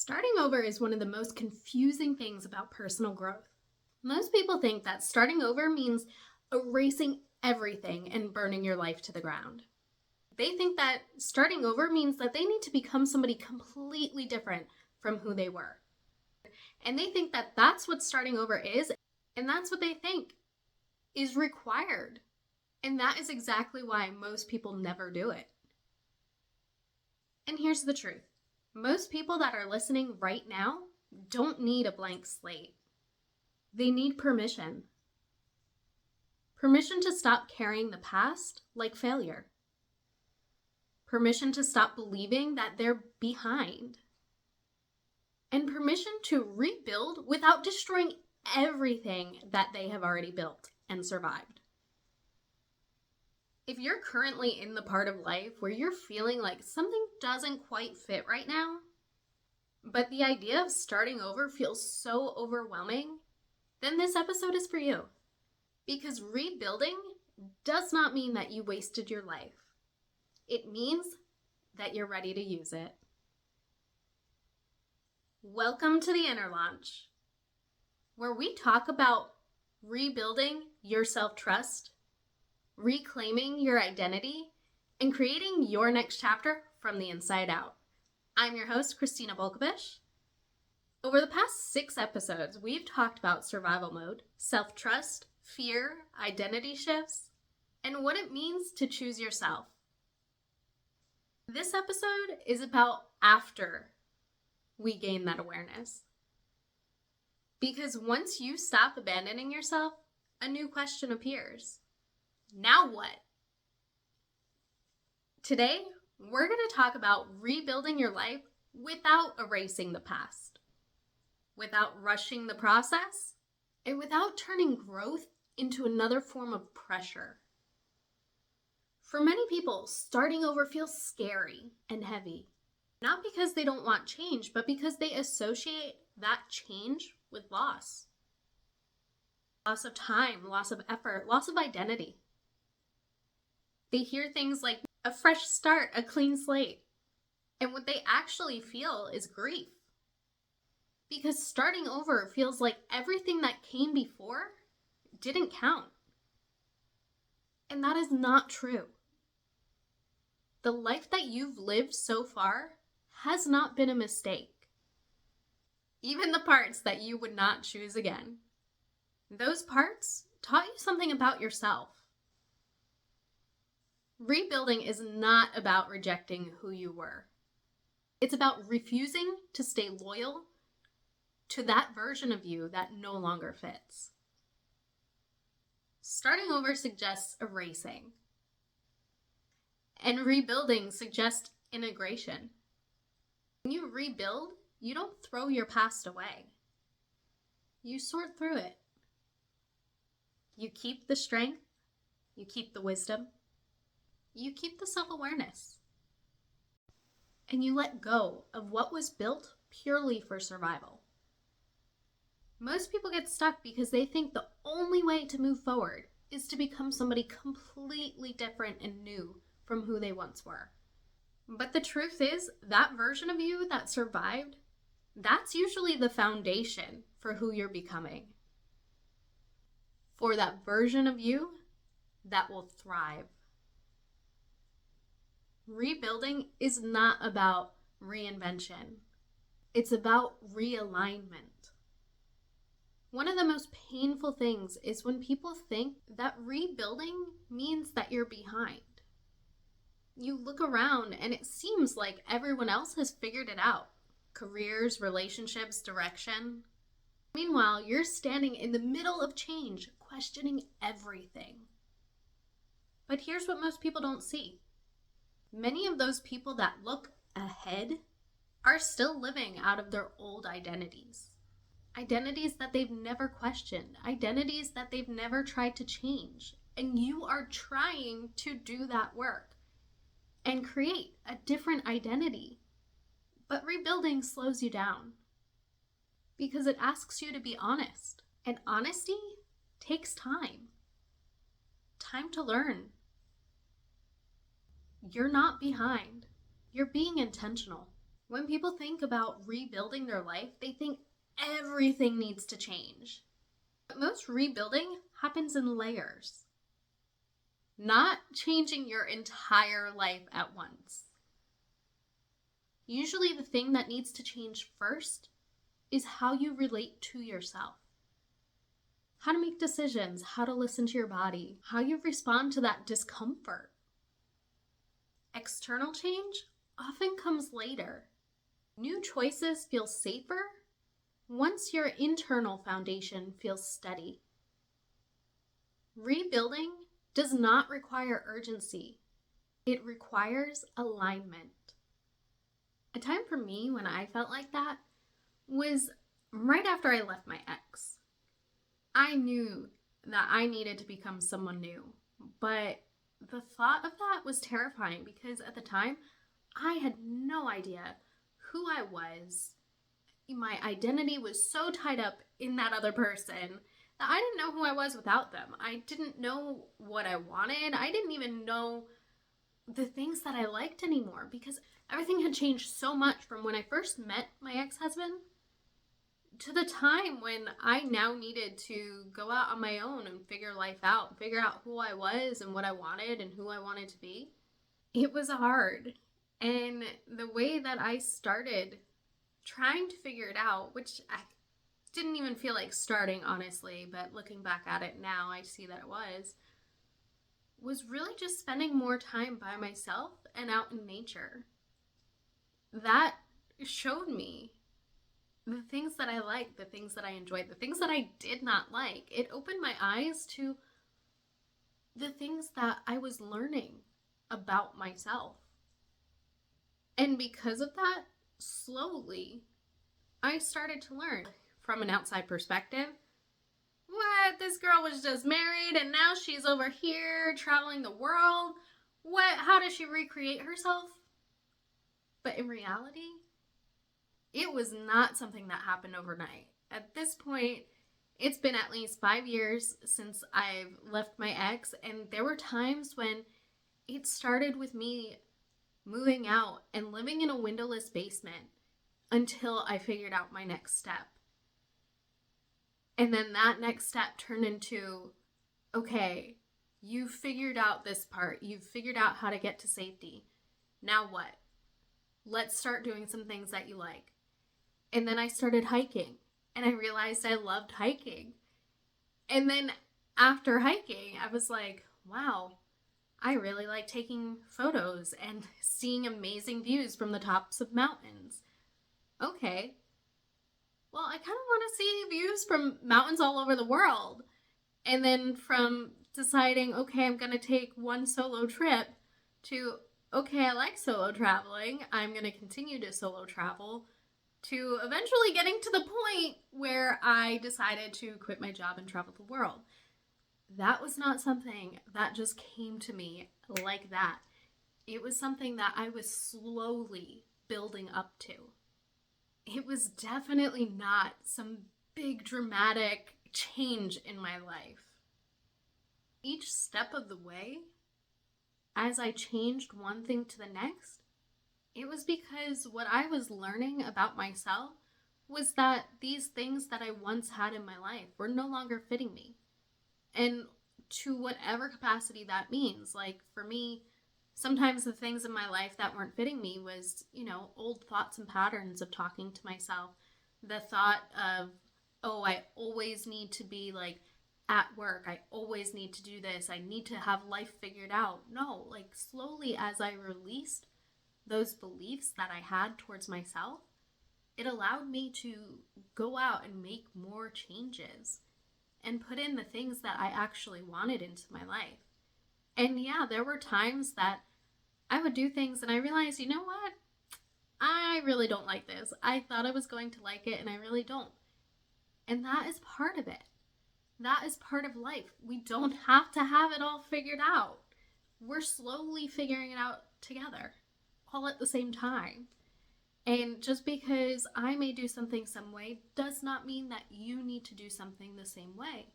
Starting over is one of the most confusing things about personal growth. Most people think that starting over means erasing everything and burning your life to the ground. They think that starting over means that they need to become somebody completely different from who they were. And they think that that's what starting over is, and that's what they think is required. And that is exactly why most people never do it. And here's the truth. Most people that are listening right now don't need a blank slate. They need permission. Permission to stop carrying the past like failure. Permission to stop believing that they're behind. And permission to rebuild without destroying everything that they have already built and survived. If you're currently in the part of life where you're feeling like something doesn't quite fit right now, but the idea of starting over feels so overwhelming, then this episode is for you. Because rebuilding does not mean that you wasted your life. It means that you're ready to use it. Welcome to the Inner Launch, where we talk about rebuilding your self-trust, reclaiming your identity, and creating your next chapter from the inside out. I'm your host, Christina Volkovich. Over the past 6 episodes, we've talked about survival mode, self-trust, fear, identity shifts, and what it means to choose yourself. This episode is about after we gain that awareness. Because once you stop abandoning yourself, a new question appears. Now what? Today, we're going to talk about rebuilding your life without erasing the past, without rushing the process, and without turning growth into another form of pressure. For many people, starting over feels scary and heavy, not because they don't want change, but because they associate that change with loss. Loss of time, loss of effort, loss of identity. They hear things like a fresh start, a clean slate. And what they actually feel is grief. Because starting over feels like everything that came before didn't count. And that is not true. The life that you've lived so far has not been a mistake. Even the parts that you would not choose again. Those parts taught you something about yourself. Rebuilding is not about rejecting who you were. It's about refusing to stay loyal to that version of you that no longer fits. Starting over suggests erasing. And rebuilding suggests integration. When you rebuild, you don't throw your past away. You sort through it. You keep the strength. You keep the wisdom. You keep the self-awareness. And you let go of what was built purely for survival. Most people get stuck because they think the only way to move forward is to become somebody completely different and new from who they once were. But the truth is, that version of you that survived, that's usually the foundation for who you're becoming. For that version of you that will thrive. Rebuilding is not about reinvention. It's about realignment. One of the most painful things is when people think that rebuilding means that you're behind. You look around and it seems like everyone else has figured it out. Careers, relationships, direction. Meanwhile, you're standing in the middle of change, questioning everything. But here's what most people don't see. Many of those people that look ahead are still living out of their old identities. Identities that they've never questioned. Identities that they've never tried to change. And you are trying to do that work and create a different identity. But rebuilding slows you down because it asks you to be honest. And honesty takes time. Time to learn. You're not behind. You're being intentional. When people think about rebuilding their life, they think everything needs to change. But most rebuilding happens in layers, not changing your entire life at once. Usually the thing that needs to change first is how you relate to yourself. How to make decisions, how to listen to your body, how you respond to that discomfort. External change often comes later. New choices feel safer once your internal foundation feels steady. Rebuilding does not require urgency. It requires alignment. A time for me when I felt like that was right after I left my ex. I knew that I needed to become someone new, but the thought of that was terrifying because at the time, I had no idea who I was. My identity was so tied up in that other person that I didn't know who I was without them. I didn't know what I wanted. I didn't even know the things that I liked anymore because everything had changed so much from when I first met my ex-husband to the time when I now needed to go out on my own and figure life out, figure out who I was and what I wanted and who I wanted to be. It was hard. And the way that I started trying to figure it out, which I didn't even feel like starting, honestly, but looking back at it now, I see that it was really just spending more time by myself and out in nature. That showed me the things that I liked, the things that I enjoyed, the things that I did not like. It opened my eyes to the things that I was learning about myself. And because of that, slowly, I started to learn from an outside perspective. What? This girl was just married and now she's over here traveling the world. What? How does she recreate herself? But in reality, it was not something that happened overnight. At this point, it's been at least 5 years since I've left my ex, and there were times when it started with me moving out and living in a windowless basement until I figured out my next step. And then that next step turned into, okay, you figured out this part. You've figured out how to get to safety. Now what? Let's start doing some things that you like. And then I started hiking, and I realized I loved hiking. And then after hiking, I was like, wow, I really like taking photos and seeing amazing views from the tops of mountains. Okay, well, I kind of want to see views from mountains all over the world. And then from deciding, okay, I'm going to take one solo trip to, okay, I like solo traveling, I'm going to continue to solo travel, to eventually getting to the point where I decided to quit my job and travel the world. That was not something that just came to me like that. It was something that I was slowly building up to. It was definitely not some big dramatic change in my life. Each step of the way, as I changed one thing to the next, it was because what I was learning about myself was that these things that I once had in my life were no longer fitting me. And to whatever capacity that means, like for me, sometimes the things in my life that weren't fitting me was, old thoughts and patterns of talking to myself. The thought of, oh, I always need to be like at work. I always need to do this. I need to have life figured out. No, like slowly as I released those beliefs that I had towards myself, it allowed me to go out and make more changes and put in the things that I actually wanted into my life. And yeah, there were times that I would do things and I realized, you know what? I really don't like this. I thought I was going to like it and I really don't. And that is part of it. That is part of life. We don't have to have it all figured out. We're slowly figuring it out together, all at the same time. And just because I may do something some way does not mean that you need to do something the same way.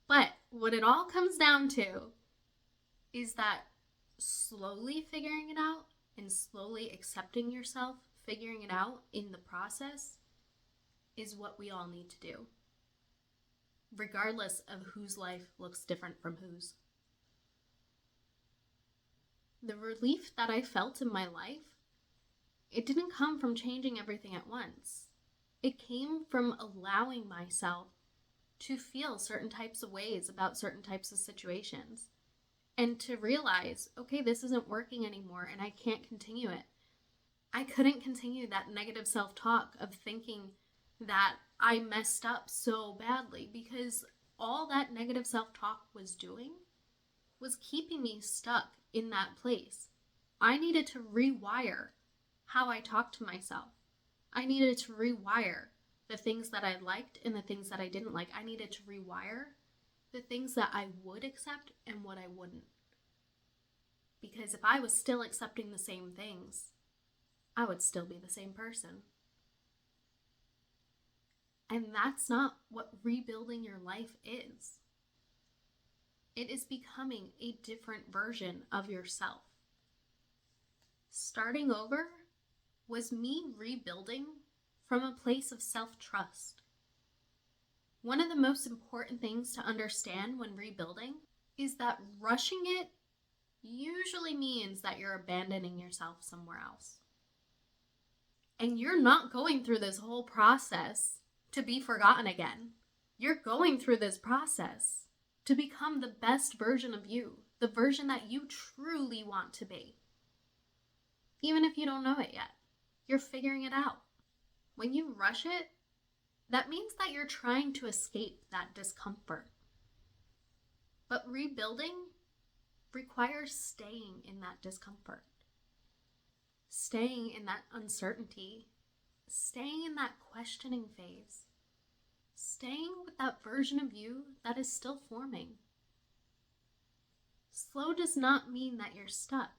But what it all comes down to is that slowly figuring it out and slowly accepting yourself, figuring it out in the process, is what we all need to do, regardless of whose life looks different from whose. The relief that I felt in my life, it didn't come from changing everything at once. It came from allowing myself to feel certain types of ways about certain types of situations and to realize, okay, this isn't working anymore and I can't continue it. I couldn't continue that negative self-talk of thinking that I messed up so badly, because all that negative self-talk was doing was keeping me stuck in that place. I needed to rewire how I talked to myself. I needed to rewire the things that I liked and the things that I didn't like. I needed to rewire the things that I would accept and what I wouldn't. Because if I was still accepting the same things, I would still be the same person. And that's not what rebuilding your life is. It is becoming a different version of yourself. Starting over was me rebuilding from a place of self-trust. One of the most important things to understand when rebuilding is that rushing it usually means that you're abandoning yourself somewhere else. And you're not going through this whole process to be forgotten again. You're going through this process to become the best version of you, the version that you truly want to be. Even if you don't know it yet, you're figuring it out. When you rush it, that means that you're trying to escape that discomfort. But rebuilding requires staying in that discomfort, staying in that uncertainty, staying in that questioning phase, staying with that version of you that is still forming. Slow does not mean that you're stuck.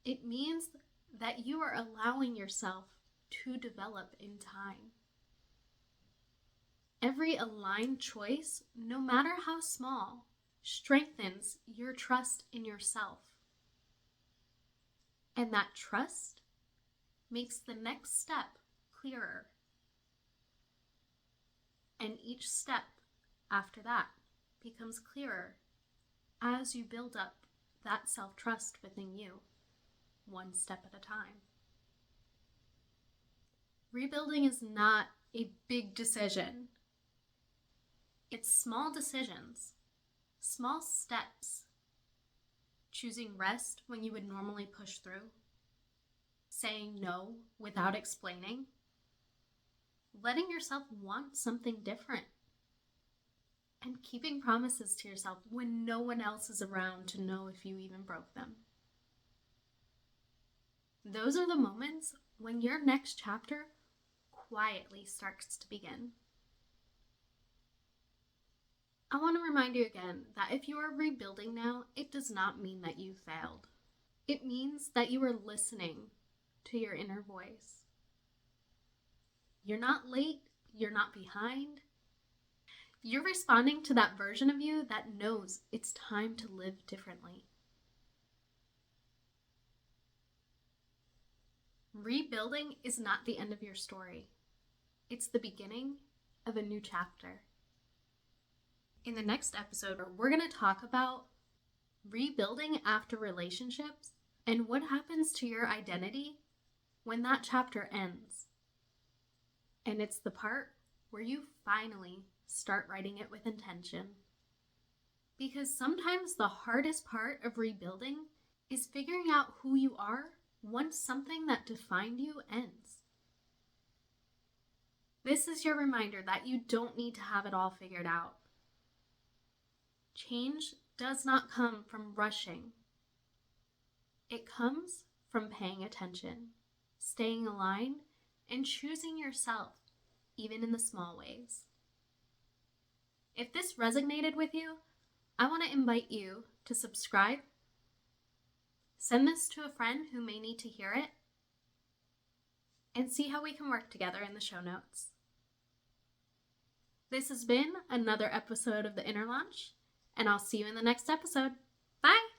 It means that you are allowing yourself to develop in time. Every aligned choice, no matter how small, strengthens your trust in yourself. And that trust makes the next step clearer. And each step after that becomes clearer as you build up that self-trust within you, one step at a time. Rebuilding is not a big decision. It's small decisions, small steps. Choosing rest when you would normally push through, saying no without explaining, letting yourself want something different, and keeping promises to yourself when no one else is around to know if you even broke them. Those are the moments when your next chapter quietly starts to begin. I want to remind you again that if you are rebuilding now, it does not mean that you failed. It means that you are listening to your inner voice. You're not late, you're not behind. You're responding to that version of you that knows it's time to live differently. Rebuilding is not the end of your story. It's the beginning of a new chapter. In the next episode, we're going to talk about rebuilding after relationships and what happens to your identity when that chapter ends. And it's the part where you finally start writing it with intention. Because sometimes the hardest part of rebuilding is figuring out who you are once something that defined you ends. This is your reminder that you don't need to have it all figured out. Change does not come from rushing. It comes from paying attention, staying aligned, and choosing yourself, even in the small ways. If this resonated with you, I want to invite you to subscribe, send this to a friend who may need to hear it, and see how we can work together in the show notes. This has been another episode of The Inner Launch, and I'll see you in the next episode. Bye!